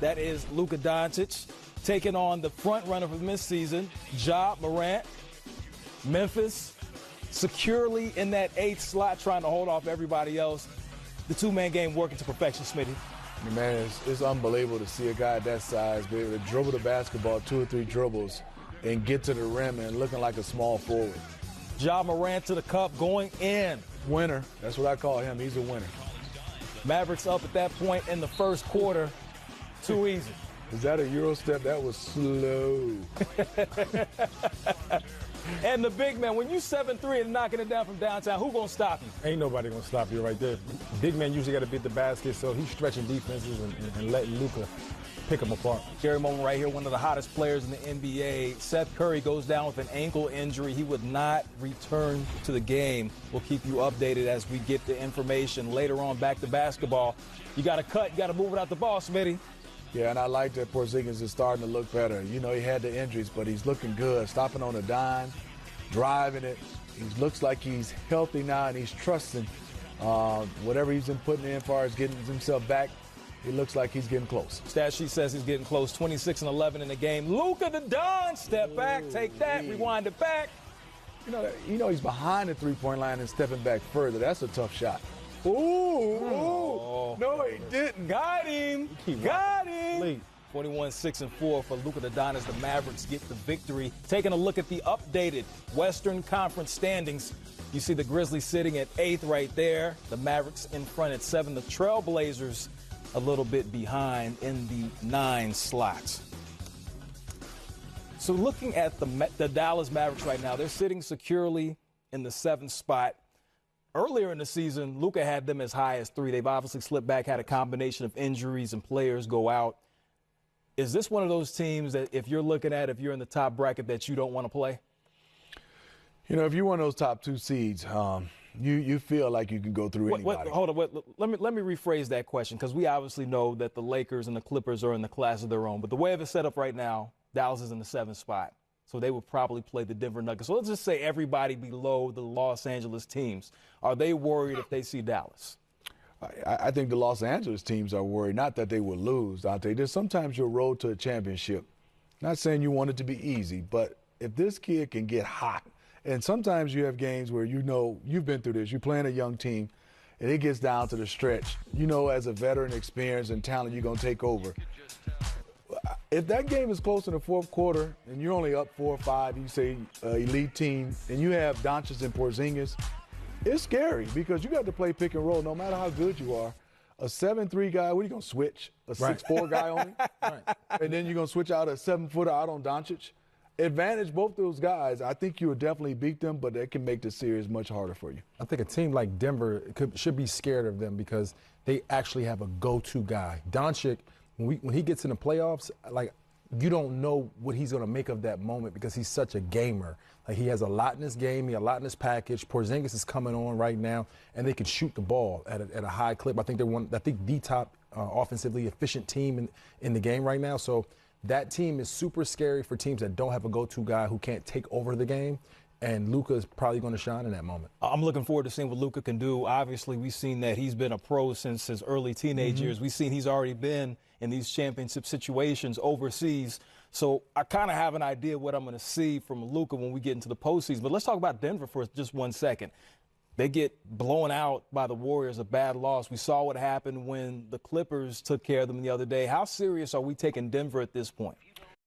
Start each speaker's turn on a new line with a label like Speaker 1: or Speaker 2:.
Speaker 1: That is Luka Doncic taking on the front runner from this season, Ja Morant. Memphis securely in that 8th slot, trying to hold off everybody else. The two-man game working to perfection, Smitty.
Speaker 2: Man, it's unbelievable to see a guy that size be able to dribble the basketball 2 or 3 dribbles and get to the rim and looking like a small forward.
Speaker 1: Ja Morant to the cup, going in.
Speaker 2: Winner. That's what I call him. He's a winner.
Speaker 1: Mavericks up at that point in the first quarter. Too easy.
Speaker 2: Is that a Euro step? That was slow.
Speaker 1: And the big man, when you 7'3" and knocking it down from downtown, who gonna stop you?
Speaker 3: Ain't nobody gonna stop you right there. Big man usually got to beat the basket, so he's stretching defenses and letting Luka pick them apart.
Speaker 1: Scary moment right here, one of the hottest players in the NBA. Seth Curry goes down with an ankle injury. He would not return to the game. We'll keep you updated as we get the information later on. Back to basketball. You got to cut, you got to move it out the ball, Smitty.
Speaker 2: Yeah, and I like that Porzingis is starting to look better. You know, he had the injuries, but he's looking good, stopping on a dime, driving it. He looks like he's healthy now, and he's trusting whatever he's been putting in as far as getting himself back. It looks like he's getting close.
Speaker 1: Stat sheet says he's getting close. 26 and 11 in the game. Luka the Don, step back, take that, rewind it back.
Speaker 2: You know he's behind the three-point line and stepping back further. That's a tough shot. Ooh. No, he didn't.
Speaker 1: Got him. Got him. 21-6-4 for Luka the Don as the Mavericks get the victory. Taking a look at the updated Western Conference standings. You see the Grizzlies sitting at 8th right there. The Mavericks in front at 7. The Trailblazers a little bit behind in the 9 slots. So looking at the Dallas Mavericks right now, they're sitting securely in the 7th spot. Earlier in the season, Luka had them as high as 3. They've obviously slipped back, had a combination of injuries and players go out. Is this one of those teams that if you're looking at, if you're in the top bracket, that you don't want to play?
Speaker 2: You know, if you're one of those top 2 seeds, you feel like you can go through anybody.
Speaker 1: Hold on. Let me rephrase that question, because we obviously know that the Lakers and the Clippers are in the class of their own. But the way it's set up right now, Dallas is in the 7th spot. So they would probably play the Denver Nuggets. So let's just say everybody below the Los Angeles teams. Are they worried if they see Dallas?
Speaker 2: I think the Los Angeles teams are worried, not that they will lose, Dante. There's sometimes your road to a championship. Not saying you want it to be easy, but if this kid can get hot, and sometimes you have games where you know you've been through this. You're playing a young team, and it gets down to the stretch. You know, as a veteran, experience, and talent, you're going to take over. If that game is close in the 4th quarter and you're only up 4 or 5, you say elite team, and you have Doncic and Porzingis, it's scary because you got to play pick and roll no matter how good you are. A 7'3" guy, what are you going to switch? A 6'4" guy only? Right. And then you're going to switch out a 7-footer out on Doncic? Advantage both those guys. I think you would definitely beat them, but that can make the series much harder for you.
Speaker 3: I think a team like Denver should be scared of them because they actually have a go-to guy. Doncic, when he gets in the playoffs, like, you don't know what he's going to make of that moment because he's such a gamer. Like, he has a lot in his game, he has a lot in his package. Porzingis is coming on right now, and they can shoot the ball at a high clip. I think they're the top offensively efficient team in the game right now. So that team is super scary for teams that don't have a go-to guy who can't take over the game. And Luka is probably going to shine in that moment.
Speaker 1: I'm looking forward to seeing what Luka can do. Obviously, we've seen that he's been a pro since his early teenage years. We've seen he's already been in these championship situations overseas. So I kind of have an idea what I'm going to see from Luka when we get into the postseason. But let's talk about Denver for just 1 second. They get blown out by the Warriors, a bad loss. We saw what happened when the Clippers took care of them the other day. How serious are we taking Denver at this point?